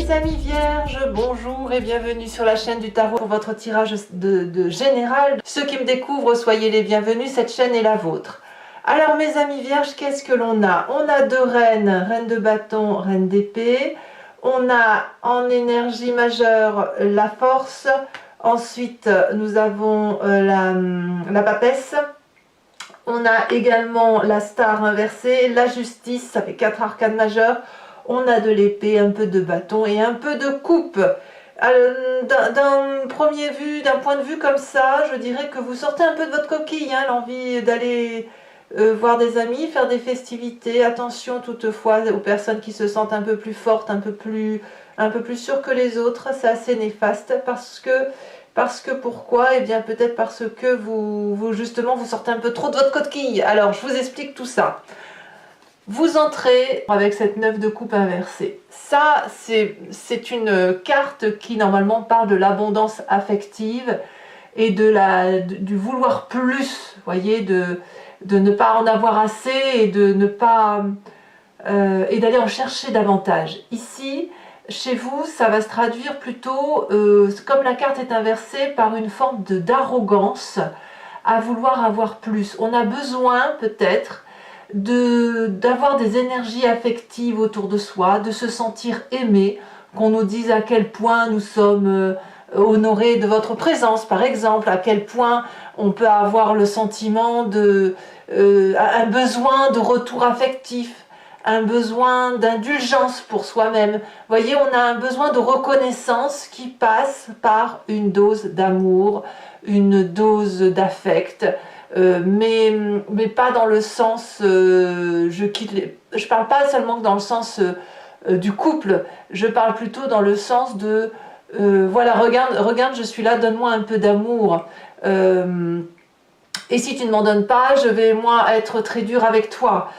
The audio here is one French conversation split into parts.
Mes amis vierges, bonjour et bienvenue sur la chaîne du tarot pour votre tirage de général. Ceux qui me découvrent, soyez les bienvenus, cette chaîne est la vôtre. Alors mes amis vierges, qu'est-ce que l'on a? On a deux reines, reine de bâton, reine d'épée. On a en énergie majeure la force. Ensuite, nous avons la papesse. On a également la star inversée, la justice, ça fait 4 arcanes majeures. On a de l'épée, un peu de bâton et un peu de coupe. D'un point de vue comme ça, je dirais que vous sortez un peu de votre coquille, hein, l'envie d'aller voir des amis, faire des festivités. Attention toutefois aux personnes qui se sentent un peu plus fortes, un peu plus sûres que les autres. C'est assez néfaste parce que pourquoi? Eh bien peut-être parce que justement vous sortez un peu trop de votre coquille. Alors je vous explique tout ça. Vous entrez avec cette 9 de coupe inversée. Ça, c'est une carte qui normalement parle de l'abondance affective et du vouloir plus, voyez, de ne pas en avoir assez et de ne pas et d'aller en chercher davantage. Ici, chez vous, ça va se traduire plutôt, comme la carte est inversée, par une forme d'arrogance à vouloir avoir plus. On a besoin peut-être d'avoir des énergies affectives autour de soi, de se sentir aimé, qu'on nous dise à quel point nous sommes honorés de votre présence, par exemple, à quel point on peut avoir le sentiment un besoin de retour affectif, un besoin d'indulgence pour soi-même. Vous voyez, on a un besoin de reconnaissance qui passe par une dose d'amour, une dose d'affect, mais pas dans le sens je parle pas seulement dans le sens du couple, je parle plutôt dans le sens de voilà, regarde, je suis là, donne-moi un peu d'amour, et si tu ne m'en donnes pas, je vais moi être très dur avec toi,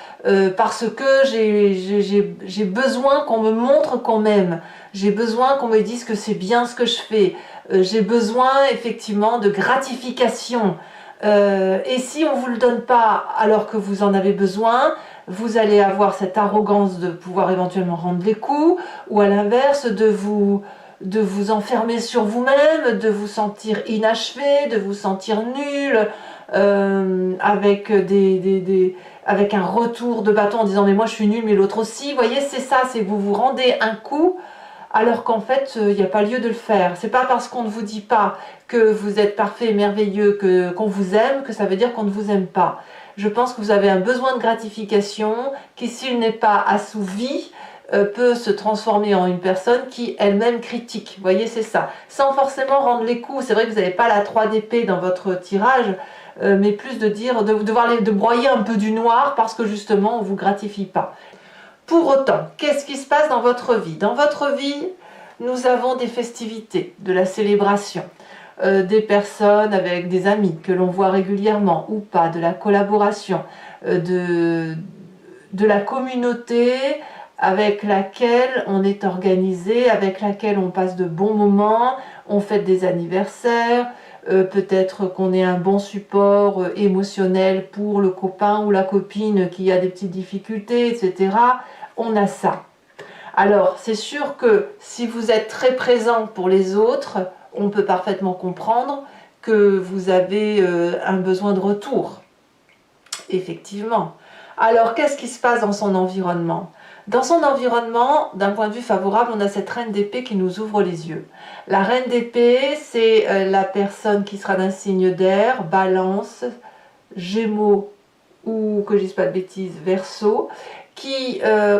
parce que j'ai besoin qu'on me montre qu'on m'aime, j'ai besoin qu'on me dise que c'est bien ce que je fais, j'ai besoin effectivement de gratification. Et si on ne vous le donne pas alors que vous en avez besoin, vous allez avoir cette arrogance de pouvoir éventuellement rendre les coups, ou à l'inverse de vous enfermer sur vous-même, de vous sentir inachevé, de vous sentir nul, avec avec un retour de bâton en disant mais moi je suis nul mais l'autre aussi. Vous voyez, c'est ça, c'est que vous vous rendez un coup alors qu'en fait, il n'y a pas lieu de le faire. C'est pas parce qu'on ne vous dit pas que vous êtes parfait et merveilleux, qu'on vous aime, que ça veut dire qu'on ne vous aime pas. Je pense que vous avez un besoin de gratification qui, s'il n'est pas assouvi, peut se transformer en une personne qui elle-même critique. Vous voyez, c'est ça. Sans forcément rendre les coups. C'est vrai que vous n'avez pas la 3 d'épée dans votre tirage, mais plus de broyer un peu du noir parce que justement, on ne vous gratifie pas. Pour autant, qu'est-ce qui se passe dans votre vie? Dans votre vie, nous avons des festivités, de la célébration, des personnes avec des amis que l'on voit régulièrement ou pas, de la collaboration, de la communauté avec laquelle on est organisé, avec laquelle on passe de bons moments, on fête des anniversaires, peut-être qu'on est un bon support émotionnel pour le copain ou la copine qui a des petites difficultés, etc. On a ça. Alors, c'est sûr que si vous êtes très présent pour les autres, on peut parfaitement comprendre que vous avez un besoin de retour. Effectivement. Alors, qu'est-ce qui se passe dans son environnement? Dans son environnement, d'un point de vue favorable, on a cette reine d'épée qui nous ouvre les yeux. La reine d'épée, c'est la personne qui sera d'un signe d'air, Balance, Gémeaux ou, que je ne dise pas de bêtises, Verseau,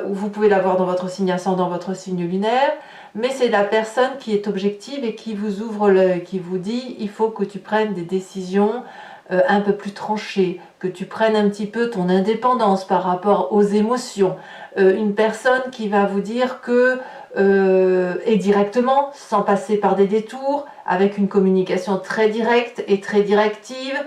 vous pouvez l'avoir dans votre signe ascendant, votre signe lunaire, mais c'est la personne qui est objective et qui vous ouvre l'œil, qui vous dit il faut que tu prennes des décisions un peu plus tranchées, que tu prennes un petit peu ton indépendance par rapport aux émotions. Une personne qui va vous dire que, et directement, sans passer par des détours, avec une communication très directe et très directive,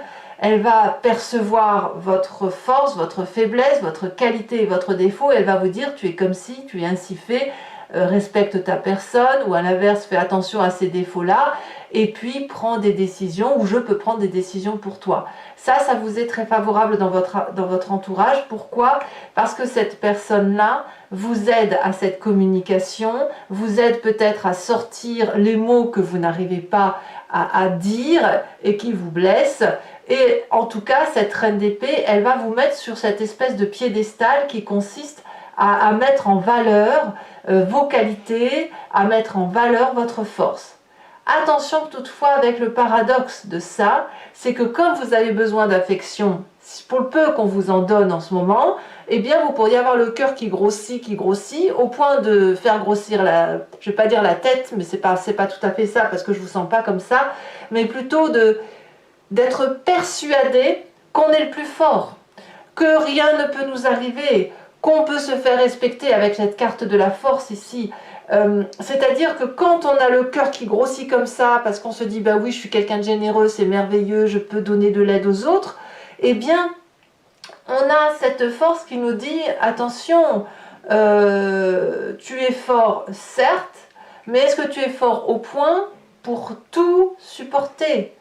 elle va percevoir votre force, votre faiblesse, votre qualité et votre défaut, elle va vous dire tu es comme ci, tu es ainsi fait, respecte ta personne, ou à l'inverse, fais attention à ces défauts-là, et puis prends des décisions, ou je peux prendre des décisions pour toi. Ça vous est très favorable dans votre entourage. Pourquoi? Parce que cette personne-là vous aide à cette communication, vous aide peut-être à sortir les mots que vous n'arrivez pas à dire et qui vous blessent. Et en tout cas, cette reine d'épée, elle va vous mettre sur cette espèce de piédestal qui consiste à mettre en valeur vos qualités, à mettre en valeur votre force. Attention toutefois avec le paradoxe de ça, c'est que comme vous avez besoin d'affection, pour le peu qu'on vous en donne en ce moment, eh bien vous pourriez avoir le cœur qui grossit, au point de faire grossir je vais pas dire la tête, mais c'est pas tout à fait ça parce que je vous sens pas comme ça, mais plutôt d'être persuadé qu'on est le plus fort, que rien ne peut nous arriver, qu'on peut se faire respecter avec cette carte de la force ici. C'est-à-dire que quand on a le cœur qui grossit comme ça, parce qu'on se dit bah oui je suis quelqu'un de généreux, c'est merveilleux, je peux donner de l'aide aux autres, eh bien on a cette force qui nous dit attention, tu es fort certes, mais est-ce que tu es fort au point pour tout supporter?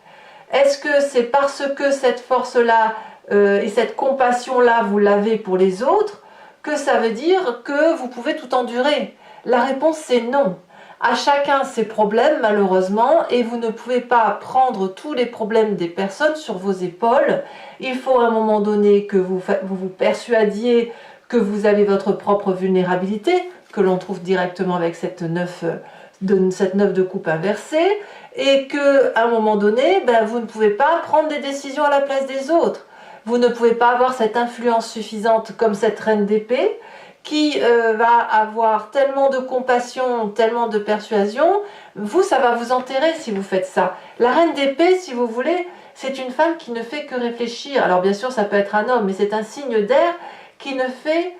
Est-ce que c'est parce que cette force-là et cette compassion-là vous l'avez pour les autres que ça veut dire que vous pouvez tout endurer? La réponse c'est non. À chacun ses problèmes malheureusement, et vous ne pouvez pas prendre tous les problèmes des personnes sur vos épaules. Il faut à un moment donné que vous vous persuadiez que vous avez votre propre vulnérabilité, que l'on trouve directement avec cette 9 de coupe inversée, et que à un moment donné, vous ne pouvez pas prendre des décisions à la place des autres. Vous ne pouvez pas avoir cette influence suffisante comme cette reine d'épée, qui va avoir tellement de compassion, tellement de persuasion, ça va vous enterrer si vous faites ça. La reine d'épée, si vous voulez, c'est une femme qui ne fait que réfléchir. Alors bien sûr, ça peut être un homme, mais c'est un signe d'air qui ne fait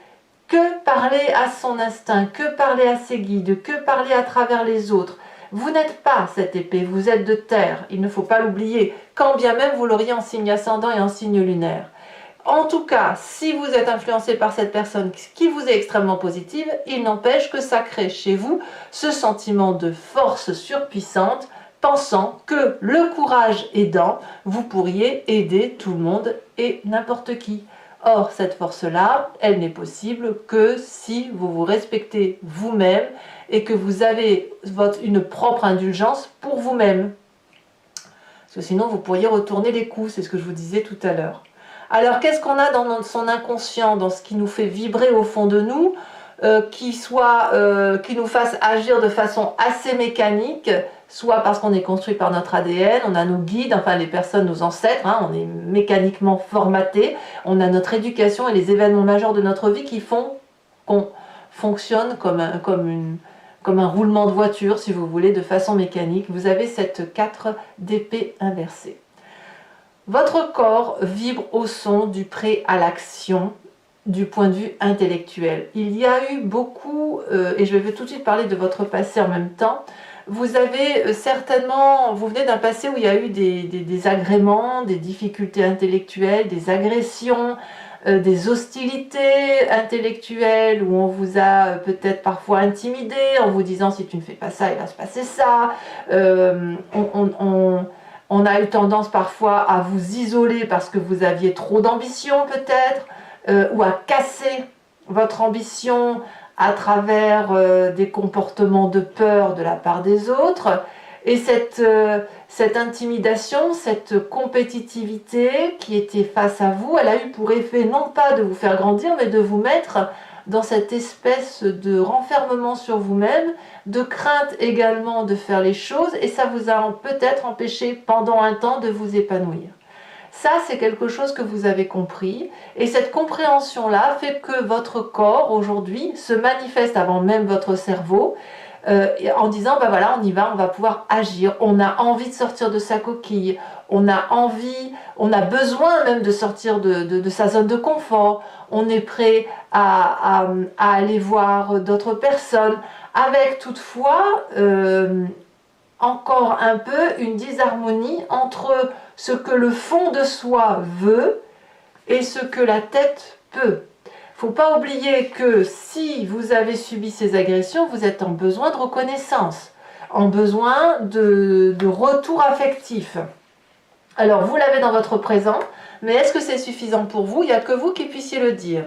que parler à son instinct, que parler à ses guides, que parler à travers les autres. Vous n'êtes pas cette épée, vous êtes de terre, il ne faut pas l'oublier, quand bien même vous l'auriez en signe ascendant et en signe lunaire. En tout cas, si vous êtes influencé par cette personne qui vous est extrêmement positive, il n'empêche que ça crée chez vous ce sentiment de force surpuissante, pensant que le courage aidant, vous pourriez aider tout le monde et n'importe qui. Or, cette force-là, elle n'est possible que si vous vous respectez vous-même et que vous avez une propre indulgence pour vous-même. Parce que sinon, vous pourriez retourner les coups, c'est ce que je vous disais tout à l'heure. Alors, qu'est-ce qu'on a dans son inconscient, dans ce qui nous fait vibrer au fond de nous, qui nous fasse agir de façon assez mécanique, soit parce qu'on est construit par notre ADN, on a nos guides, enfin les personnes, nos ancêtres, on est mécaniquement formaté, on a notre éducation et les événements majeurs de notre vie qui font qu'on fonctionne comme un roulement de voiture, si vous voulez, de façon mécanique. Vous avez cette 4 d'épée inversée. Votre corps vibre au son du prêt à l'action du point de vue intellectuel. Il y a eu beaucoup, et je vais tout de suite parler de votre passé en même temps, vous avez certainement, vous venez d'un passé où il y a eu des agréments, des difficultés intellectuelles, des agressions, des hostilités intellectuelles, où on vous a peut-être parfois intimidé en vous disant si tu ne fais pas ça, il va se passer ça. On a eu tendance parfois à vous isoler parce que vous aviez trop d'ambition peut-être, ou à casser votre ambition à travers des comportements de peur de la part des autres. Et cette intimidation, cette compétitivité qui était face à vous, elle a eu pour effet non pas de vous faire grandir, mais de vous mettre dans cette espèce de renfermement sur vous-même, de crainte également de faire les choses, et ça vous a peut-être empêché pendant un temps de vous épanouir. Ça, c'est quelque chose que vous avez compris, et cette compréhension-là fait que votre corps, aujourd'hui, se manifeste avant même votre cerveau, en disant, voilà, on y va, on va pouvoir agir, on a envie de sortir de sa coquille, on a envie, on a besoin même de sortir de sa zone de confort, on est prêt à aller voir d'autres personnes, avec toutefois encore un peu une disharmonie entre ce que le fond de soi veut et ce que la tête peut. Il faut pas oublier que si vous avez subi ces agressions, vous êtes en besoin de reconnaissance, en besoin de retour affectif. Alors, vous l'avez dans votre présent, mais est-ce que c'est suffisant pour vous? Il n'y a que vous qui puissiez le dire.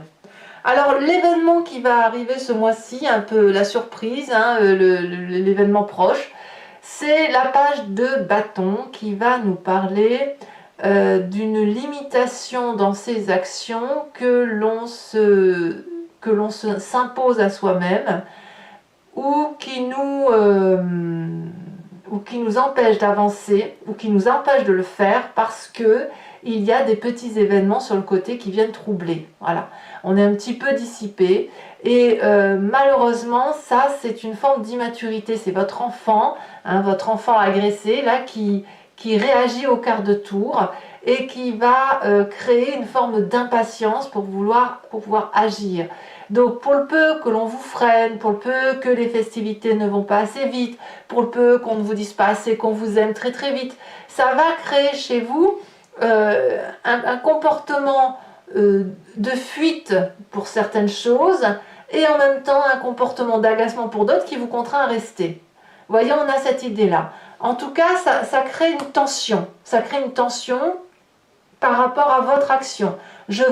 Alors, l'événement qui va arriver ce mois-ci, un peu la surprise, hein, l'événement proche, c'est la page de bâton qui va nous parler d'une limitation dans ses actions que l'on s'impose à soi-même ou qui nous empêche d'avancer ou qui nous empêche de le faire parce que il y a des petits événements sur le côté qui viennent troubler. Voilà, on est un petit peu dissipé et malheureusement ça c'est une forme d'immaturité, c'est votre enfant agressé là qui réagit au quart de tour et qui va créer une forme d'impatience pour pouvoir agir. Donc pour le peu que l'on vous freine, pour le peu que les festivités ne vont pas assez vite, pour le peu qu'on ne vous dise pas assez qu'on vous aime très très vite, ça va créer chez vous un comportement de fuite pour certaines choses et en même temps un comportement d'agacement pour d'autres qui vous contraint à rester. Vous voyez, on a cette idée-là. En tout cas, ça crée une tension. Ça crée une tension par rapport à votre action. Je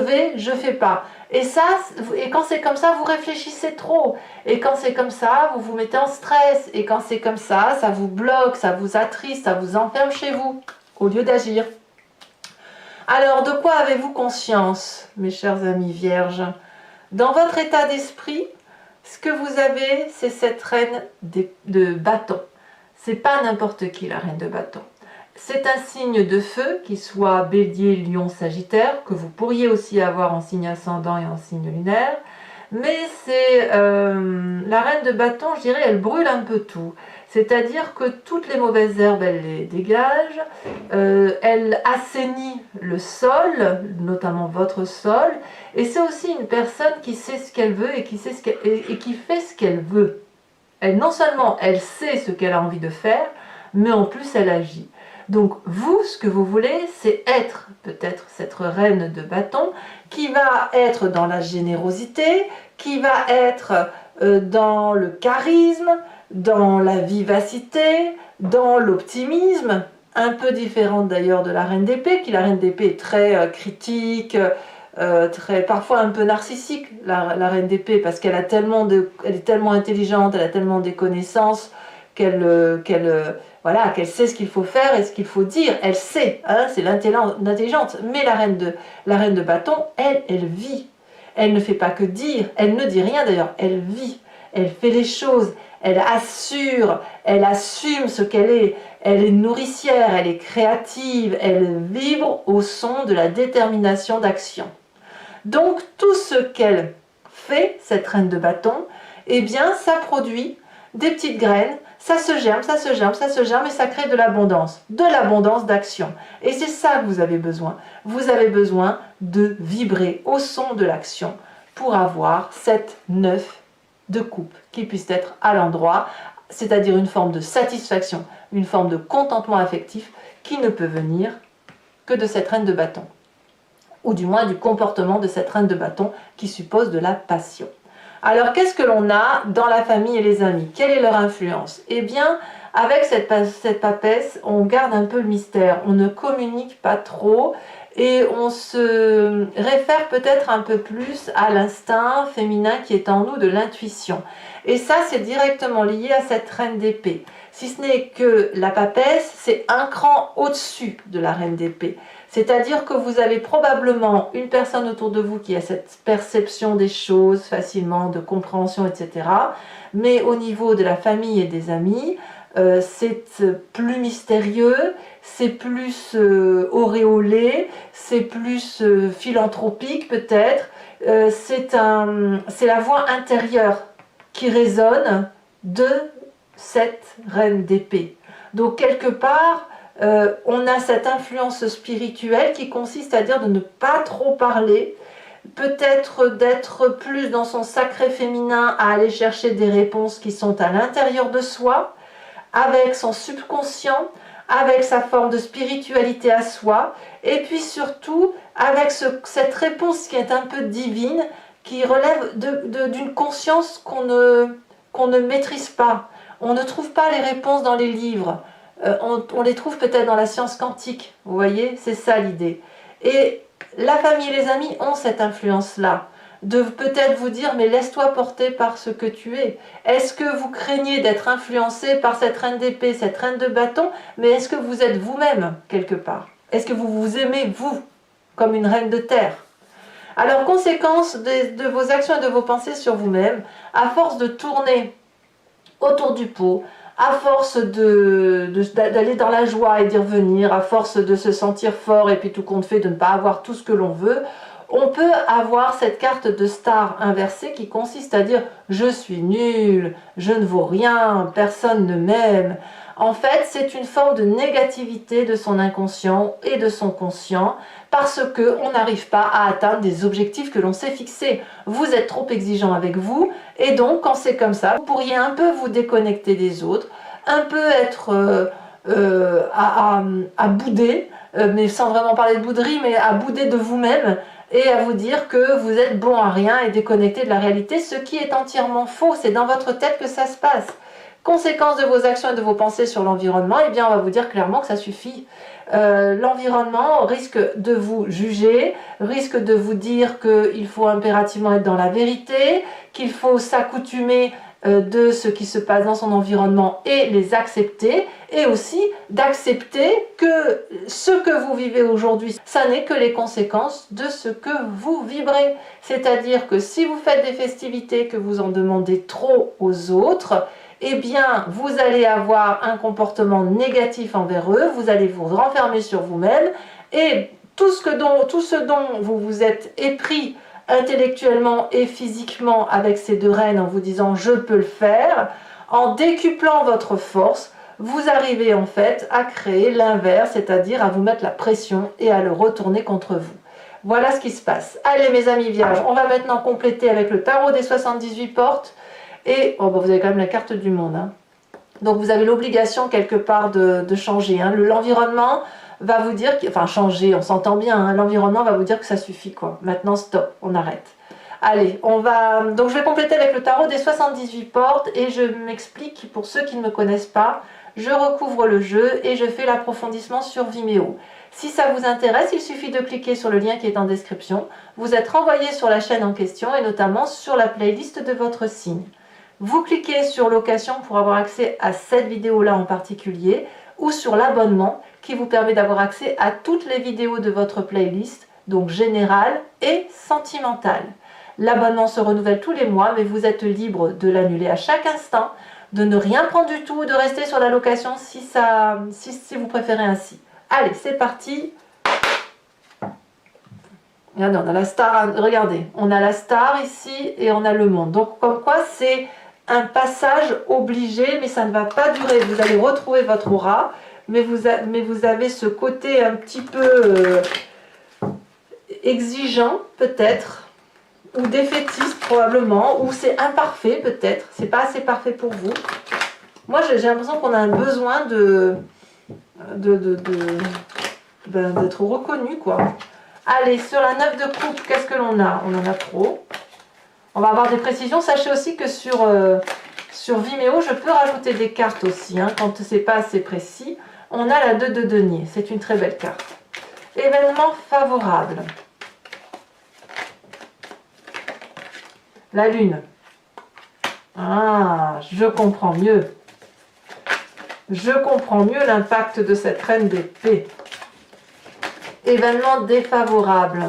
fais pas. Et quand c'est comme ça, vous réfléchissez trop. Et quand c'est comme ça, vous vous mettez en stress. Et quand c'est comme ça vous bloque, ça vous attriste, ça vous enferme chez vous, au lieu d'agir. Alors, de quoi avez-vous conscience, mes chers amis vierges? Dans votre état d'esprit, ce que vous avez, c'est cette reine de bâton. C'est pas n'importe qui, la reine de bâton. C'est un signe de feu, qui soit bélier, lion, sagittaire, que vous pourriez aussi avoir en signe ascendant et en signe lunaire. Mais c'est la reine de bâton, je dirais, elle brûle un peu tout. C'est-à-dire que toutes les mauvaises herbes, elle les dégage. Elle assainit le sol, notamment votre sol. Et c'est aussi une personne qui sait ce qu'elle veut et qui fait ce qu'elle veut. Non seulement elle sait ce qu'elle a envie de faire, mais en plus elle agit. Donc vous, ce que vous voulez, c'est être peut-être cette reine de bâton qui va être dans la générosité, qui va être dans le charisme, dans la vivacité, dans l'optimisme, un peu différente d'ailleurs de la reine d'épée, qui la reine d'épée est très critique, parfois un peu narcissique, la reine d'épée, parce qu'elle elle est tellement intelligente, elle a tellement des connaissances qu'elle sait ce qu'il faut faire et ce qu'il faut dire. Elle sait, hein, c'est l'intelligente. Mais la reine de bâton, elle vit. Elle ne fait pas que dire, elle ne dit rien d'ailleurs, elle vit. Elle fait les choses, elle assure, elle assume ce qu'elle est. Elle est nourricière, elle est créative, elle vibre au son de la détermination d'action. Donc tout ce qu'elle fait, cette reine de bâton, eh bien ça produit des petites graines, ça se germe, ça se germe, ça se germe et ça crée de l'abondance d'action. Et c'est ça que vous avez besoin. Vous avez besoin de vibrer au son de l'action pour avoir cette 9 de coupe qui puisse être à l'endroit, c'est-à-dire une forme de satisfaction, une forme de contentement affectif qui ne peut venir que de cette reine de bâton, ou du moins du comportement de cette reine de bâton qui suppose de la passion. Alors qu'est-ce que l'on a dans la famille et les amis? Quelle est leur influence? Eh bien, avec cette papesse, on garde un peu le mystère, on ne communique pas trop et on se réfère peut-être un peu plus à l'instinct féminin qui est en nous, de l'intuition. Et ça, c'est directement lié à cette reine d'épée. Si ce n'est que la papesse, c'est un cran au-dessus de la reine d'épée. C'est-à-dire que vous avez probablement une personne autour de vous qui a cette perception des choses facilement, de compréhension, etc. Mais au niveau de la famille et des amis, c'est plus mystérieux, c'est plus auréolé, c'est plus philanthropique peut-être. C'est la voix intérieure qui résonne de cette reine d'épée. Donc quelque part, on a cette influence spirituelle qui consiste à dire de ne pas trop parler, peut-être d'être plus dans son sacré féminin, à aller chercher des réponses qui sont à l'intérieur de soi, avec son subconscient, avec sa forme de spiritualité à soi, et puis surtout avec cette réponse qui est un peu divine, qui relèvent d'une conscience qu'on ne maîtrise pas. On ne trouve pas les réponses dans les livres. On les trouve peut-être dans la science quantique. Vous voyez, c'est ça l'idée. Et la famille et les amis ont cette influence-là. De peut-être vous dire, mais laisse-toi porter par ce que tu es. Est-ce que vous craignez d'être influencé par cette reine d'épée, cette reine de bâton, mais est-ce que vous êtes vous-même quelque part? Est-ce que vous vous aimez, vous, comme une reine de terre? Alors, conséquence de vos actions et de vos pensées sur vous-même, à force de tourner autour du pot, à force d'aller dans la joie et d'y revenir, à force de se sentir fort et puis tout compte fait de ne pas avoir tout ce que l'on veut, on peut avoir cette carte de star inversée qui consiste à dire « je suis nul, je ne vaux rien, personne ne m'aime ». En fait, c'est une forme de négativité de son inconscient et de son conscient parce qu'on n'arrive pas à atteindre des objectifs que l'on s'est fixés. Vous êtes trop exigeant avec vous et donc quand c'est comme ça, vous pourriez un peu vous déconnecter des autres, un peu être à bouder, mais sans vraiment parler de bouderie, mais à bouder de vous-même et à vous dire que vous êtes bon à rien et déconnecté de la réalité, ce qui est entièrement faux. C'est dans votre tête que ça se passe. Conséquence de vos actions et de vos pensées sur l'environnement, eh bien on va vous dire clairement que ça suffit. L'environnement risque de vous juger, risque de vous dire qu'il faut impérativement être dans la vérité, qu'il faut s'accoutumer de ce qui se passe dans son environnement et les accepter, et aussi d'accepter que ce que vous vivez aujourd'hui, ça n'est que les conséquences de ce que vous vibrez. C'est-à-dire que si vous faites des festivités, que vous en demandez trop aux autres, eh bien, vous allez avoir un comportement négatif envers eux, vous allez vous renfermer sur vous-même, et tout ce dont vous vous êtes épris intellectuellement et physiquement avec ces deux reines en vous disant « je peux le faire », en décuplant votre force, vous arrivez en fait à créer l'inverse, c'est-à-dire à vous mettre la pression et à le retourner contre vous. Voilà ce qui se passe. Allez mes amis vierges, on va maintenant compléter avec le tarot des 78 portes. Et oh, bah, vous avez quand même la carte du monde. Hein. Donc vous avez l'obligation quelque part de changer. Hein. L'environnement va vous dire, enfin changer, on s'entend bien, hein. L'environnement va vous dire que ça suffit quoi. Maintenant stop, on arrête. Allez, on va. Donc je vais compléter avec le tarot des 78 portes et je m'explique pour ceux qui ne me connaissent pas. Je recouvre le jeu et je fais l'approfondissement sur Vimeo. Si ça vous intéresse, il suffit de cliquer sur le lien qui est en description. Vous êtes renvoyé sur la chaîne en question et notamment sur la playlist de votre signe. Vous cliquez sur location pour avoir accès à cette vidéo-là en particulier ou sur l'abonnement qui vous permet d'avoir accès à toutes les vidéos de votre playlist, donc générale et sentimentale. L'abonnement se renouvelle tous les mois, mais vous êtes libre de l'annuler à chaque instant, de ne rien prendre du tout, de rester sur la location si vous préférez ainsi. Allez, c'est parti. Regardez, on a la star, regardez, on a la star ici et on a le monde. Donc comme quoi c'est un passage obligé, mais ça ne va pas durer. Vous allez retrouver votre aura, mais vous avez ce côté un petit peu exigeant peut-être, ou défaitiste probablement, ou c'est imparfait peut-être, c'est pas assez parfait pour vous. Moi j'ai l'impression qu'on a un besoin d'être reconnu quoi. Allez, sur la 9 de coupe, qu'est-ce que l'on a? On en a trop. On va avoir des précisions. Sachez aussi que sur Vimeo, je peux rajouter des cartes aussi, hein, quand c'est pas assez précis. On a la 2 de denier, c'est une très belle carte. Événement favorable. La lune. Ah, je comprends mieux. Je comprends mieux l'impact de cette reine d'épée. Événement défavorable.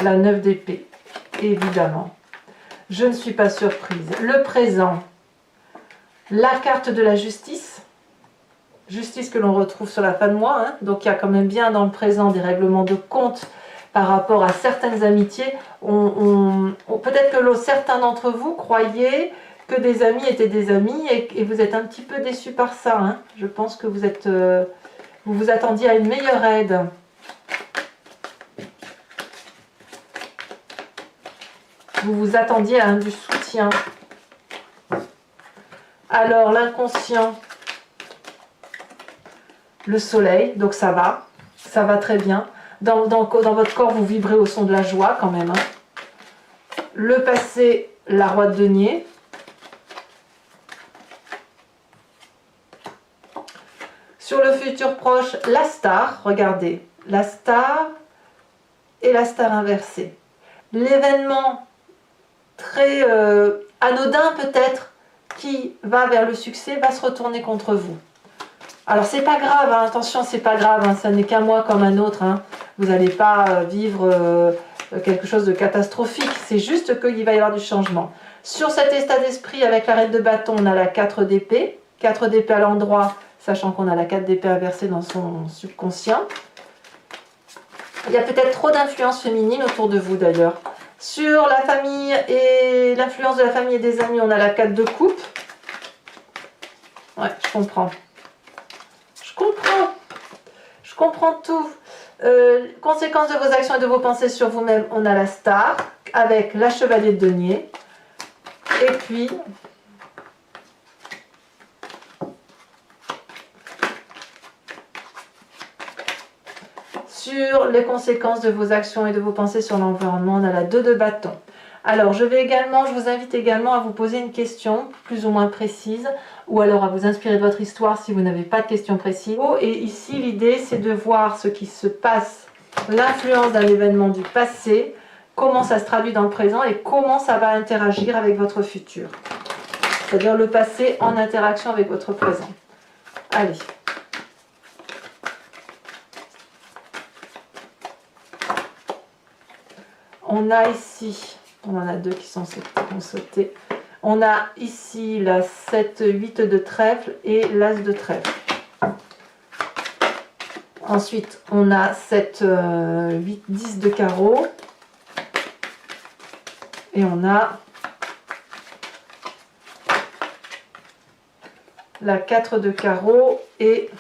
La 9 d'épée, évidemment. Je ne suis pas surprise. Le présent. La carte de la justice. Justice que l'on retrouve sur la fin de mois. Hein. Donc il y a quand même bien dans le présent des règlements de compte par rapport à certaines amitiés. Peut-être que certains d'entre vous croyaient que des amis étaient des amis et vous êtes un petit peu déçus par ça. Hein. Je pense que vous vous attendiez à une meilleure aide. Vous vous attendiez à du soutien. Alors, l'inconscient. le soleil, donc ça va très bien. Dans votre corps, vous vibrez au son de la joie quand même. Hein. Le passé, la roi de denier. Sur le futur proche, la star, regardez, la star et la star inversée. L'événement très anodin peut-être, qui va vers le succès, va se retourner contre vous. Alors c'est pas grave, hein, attention, c'est pas grave, hein, ça n'est qu'un mois comme un autre, hein. Vous n'allez pas vivre quelque chose de catastrophique, c'est juste qu'il va y avoir du changement. Sur cet état d'esprit, avec la reine de bâton, on a la 4 d'épée, 4 d'épée à l'endroit, sachant qu'on a la 4 d'épée inversée dans son subconscient. Il y a peut-être trop d'influence féminine autour de vous d'ailleurs. Sur la famille et l'influence de la famille et des amis, on a la 4 de coupe. Ouais, je comprends. Je comprends tout. Conséquences de vos actions et de vos pensées sur vous-même, on a la star avec la chevalier de denier. Et puis, sur les conséquences de vos actions et de vos pensées sur l'environnement, on a la 2 de bâton. Alors, je vous invite également à vous poser une question plus ou moins précise, ou alors à vous inspirer de votre histoire si vous n'avez pas de question précise. Et ici, l'idée, c'est de voir ce qui se passe, l'influence d'un événement du passé, comment ça se traduit dans le présent et comment ça va interagir avec votre futur. C'est-à-dire le passé en interaction avec votre présent. Allez. On a ici, on en a 2 qui sont sautés. On a ici la 7, 8 de trèfle et l'as de trèfle. Ensuite, on a 7, 8, 10 de carreau. Et on a la 4 de carreau et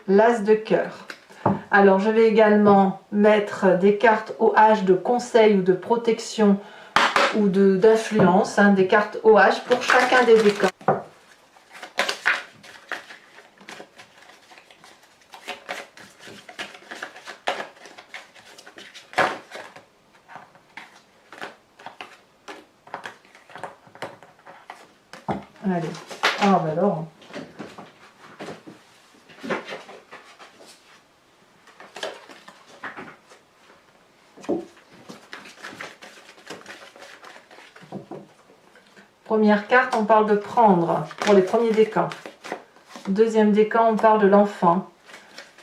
l'as de cœur. Alors je vais également mettre des cartes OH de conseil ou de protection ou d'influence, hein, des cartes OH pour chacun des décans. Allez, ah ben alors. Première carte, on parle de prendre pour les premiers décans. Deuxième décan, on parle de l'enfant.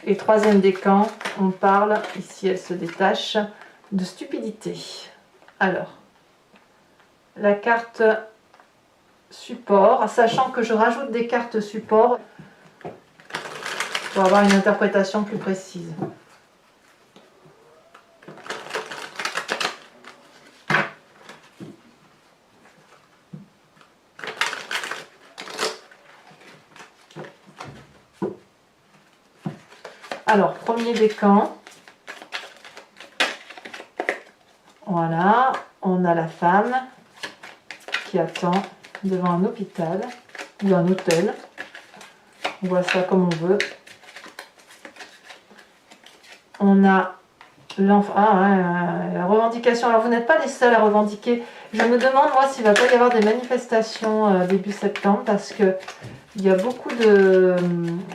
Et troisième décan, on parle, ici elle se détache, de stupidité. Alors, la carte support, sachant que je rajoute des cartes support pour avoir une interprétation plus précise. Alors, premier décan. Voilà, on a la femme qui attend devant un hôpital ou un hôtel. On voit ça comme on veut. On a l'enfant. La revendication. Alors, vous n'êtes pas les seuls à revendiquer. Je me demande, moi, s'il ne va pas y avoir des manifestations début septembre parce que il y a beaucoup de...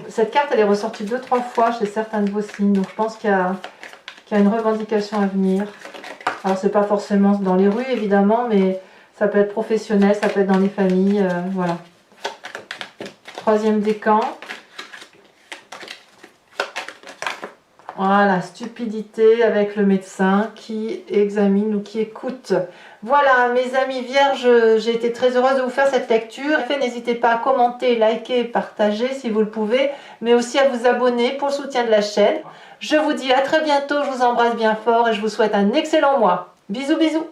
Cette carte, elle est ressortie 2-3 fois chez certains de vos signes. Donc, je pense qu'il y a une revendication à venir. Alors, c'est pas forcément dans les rues, évidemment, mais ça peut être professionnel, ça peut être dans les familles. Voilà. Troisième décan. Voilà, stupidité avec le médecin qui examine ou qui écoute. Voilà, mes amis vierges, j'ai été très heureuse de vous faire cette lecture. N'hésitez pas à commenter, liker, partager si vous le pouvez, mais aussi à vous abonner pour le soutien de la chaîne. Je vous dis à très bientôt, je vous embrasse bien fort et je vous souhaite un excellent mois. Bisous, bisous.